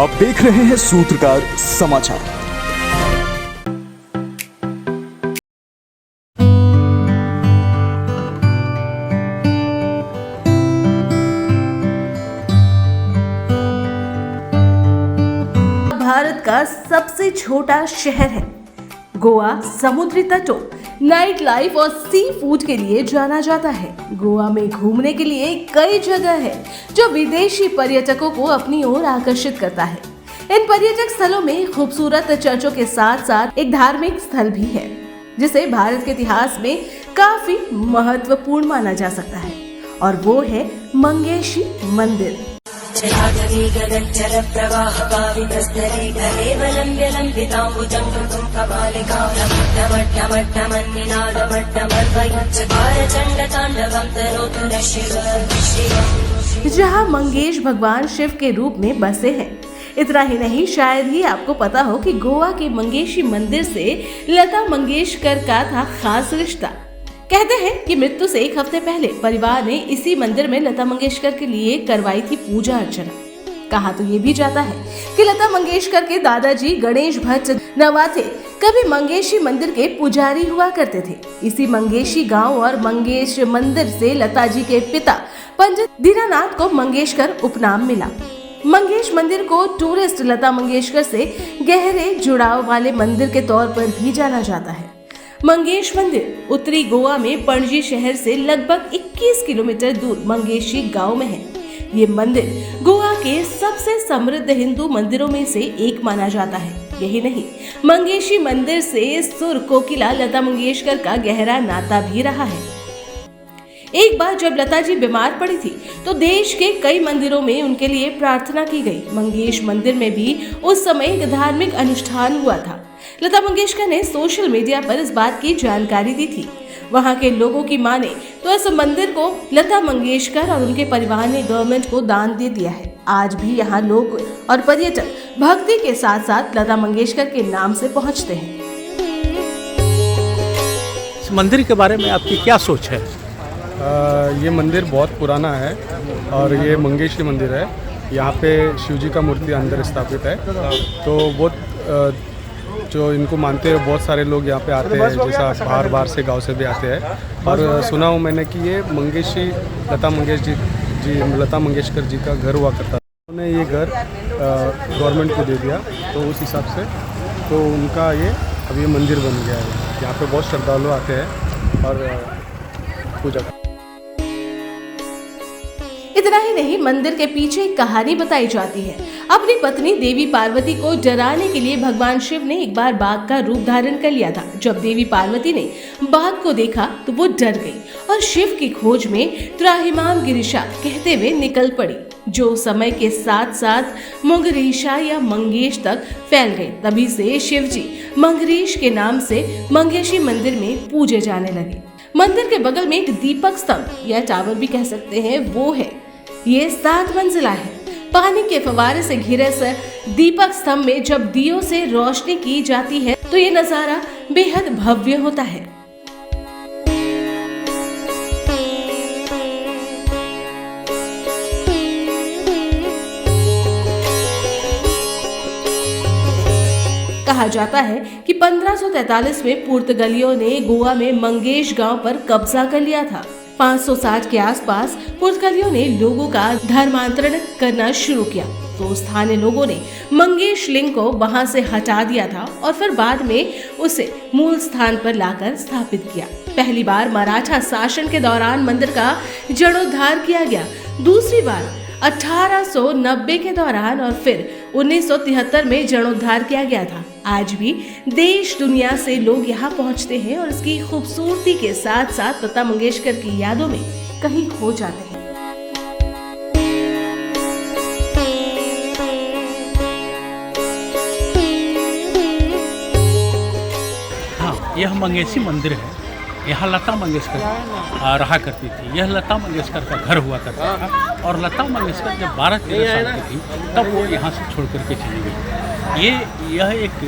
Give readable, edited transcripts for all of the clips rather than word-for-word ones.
आप देख रहे हैं सूत्रकार समाचार। भारत का सबसे छोटा शहर है गोवा। समुद्री तटों, नाइट लाइफ और सी फूड के लिए जाना जाता है। गोवा में घूमने के लिए कई जगह है जो विदेशी पर्यटकों को अपनी ओर आकर्षित करता है। इन पर्यटक स्थलों में खूबसूरत चर्चों के साथ साथ एक धार्मिक स्थल भी है जिसे भारत के इतिहास में काफी महत्वपूर्ण माना जा सकता है, और वो है मंगेशी मंदिर। जहाँ मंगेश भगवान शिव के रूप में बसे हैं। इतना ही नहीं, शायद ही आपको पता हो कि गोवा के मंगेशी मंदिर से लता मंगेशकर का था खास रिश्ता। कहते हैं कि मृत्यु से एक हफ्ते पहले परिवार ने इसी मंदिर में लता मंगेशकर के लिए करवाई थी पूजा अर्चना। कहा तो ये भी जाता है कि लता मंगेशकर के दादाजी गणेश भट्ट नवाथे कभी मंगेशी मंदिर के पुजारी हुआ करते थे। इसी मंगेशी गांव और मंगेश मंदिर से लता जी के पिता पंडित दीनानाथ को मंगेशकर उपनाम मिला। मंगेश मंदिर को टूरिस्ट लता मंगेशकर से गहरे जुड़ाव वाले मंदिर के तौर पर भी जाना जाता है। मंगेश मंदिर उत्तरी गोवा में पणजी शहर से लगभग 21 किलोमीटर दूर मंगेशी गांव में है। ये मंदिर गोवा के सबसे समृद्ध हिंदू मंदिरों में से एक माना जाता है। यही नहीं, मंगेशी मंदिर से सुर कोकिला लता मंगेशकर का गहरा नाता भी रहा है। एक बार जब लता जी बीमार पड़ी थी तो देश के कई मंदिरों में उनके लिए प्रार्थना की गई। मंगेश मंदिर में भी उस समय एक धार्मिक अनुष्ठान हुआ था। लता मंगेशकर ने सोशल मीडिया पर इस बात की जानकारी दी थी। वहां के लोगों की माने तो इस मंदिर को लता मंगेशकर और उनके परिवार ने गवर्नमेंट को दान दे दिया है। आज भी यहाँ लोग और पर्यटक भक्ति के साथ साथ लता मंगेशकर के नाम से पहुँचते हैं। इस मंदिर के बारे में आपकी क्या सोच है? ये मंदिर बहुत पुराना है और ये मंगेशी मंदिर है। यहाँ पे शिव जी का मूर्ति अंदर स्थापित है। तो बहुत जो इनको मानते हैं बहुत सारे लोग यहाँ पे आते हैं, जैसा बाहर से गांव से भी आते हैं। और सुना हूँ मैंने कि ये मंगेशी लता मंगेशकर जी का घर हुआ करता था। उन्होंने ये घर गवर्नमेंट को दे दिया, तो उस हिसाब से तो उनका ये अभी मंदिर बन गया है। यहाँ पे बहुत श्रद्धालु आते हैं और पूजा। इतना ही नहीं, मंदिर के पीछे एक कहानी बताई जाती है। अपनी पत्नी देवी पार्वती को डराने के लिए भगवान शिव ने एक बार बाघ का रूप धारण कर लिया था। जब देवी पार्वती ने बाघ को देखा तो वो डर गई और शिव की खोज में त्राहिमाम गिरिशा कहते हुए निकल पड़ी, जो समय के साथ साथ मंगरीशा या मंगेश तक फैल गई। तभी से शिव जी मंगरीश के नाम से मंगेशी मंदिर में पूजे जाने लगे। मंदिर के बगल में एक दीपक स्तंभ या टावर भी कह सकते हैं वो है। ये 7 मंजिला है। पानी के फव्वारे से घिरे इस दीपक स्तंभ में जब दियों से रोशनी की जाती है तो ये नजारा बेहद भव्य होता है। कहा जाता है कि 1543 में पुर्तगालियों ने गोवा में मंगेश गांव पर कब्जा कर लिया था। 560 के आसपास पुर्तगालियों ने लोगों का धर्मांतरण करना शुरू किया, तो स्थानीय लोगों ने मंगेश लिंग को वहां से हटा दिया था और फिर बाद में उसे मूल स्थान पर लाकर स्थापित किया। पहली बार मराठा शासन के दौरान मंदिर का जीर्णोद्धार किया गया, दूसरी बार 1890 के दौरान और फिर 1973 में जीर्णोद्धार किया गया था। आज भी देश दुनिया से लोग यहाँ पहुँचते हैं और इसकी खूबसूरती के साथ साथ लता मंगेशकर की यादों में कहीं खो जाते हैं। हाँ, यह मंगेशी मंदिर है। यहाँ लता मंगेशकर रहा करती थी। यह लता मंगेशकर का घर हुआ करता था और लता मंगेशकर जब 12-13 साल की थी तब वो यहाँ से छोड़ करके चली गई। यह एक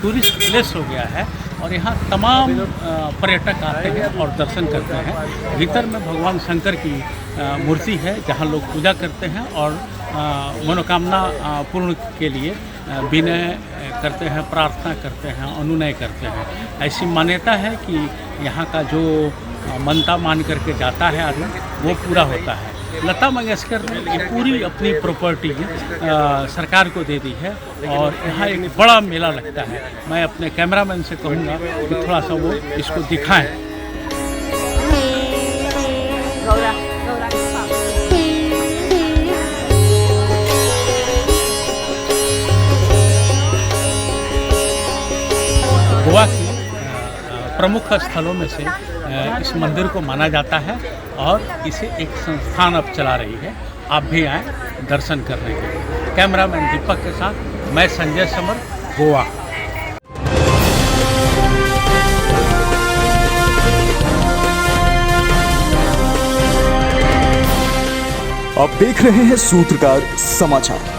टूरिस्ट प्लेस हो गया है और यहाँ तमाम पर्यटक आते हैं और दर्शन करते हैं। भीतर में भगवान शंकर की मूर्ति है जहाँ लोग पूजा करते हैं और मनोकामना पूर्ण के लिए विनय करते हैं, प्रार्थना करते हैं, अनुनय करते हैं। ऐसी मान्यता है कि यहाँ का जो मनता मान करके जाता है आदमी वो पूरा होता है। लता मंगेशकर ने ये पूरी अपनी प्रॉपर्टी सरकार को दे दी है और यहाँ एक बड़ा मेला लगता है। मैं अपने कैमरामैन से कहूँगा कि थोड़ा सा वो इसको दिखाएं। गोवा की प्रमुख स्थलों में से इस मंदिर को माना जाता है और इसे एक संस्थान अब चला रही है। आप भी आएँ दर्शन करने के लिए। कैमरामैन दीपक के साथ मैं संजय समर, गोवा। आप देख रहे हैं सूत्रकार समाचार।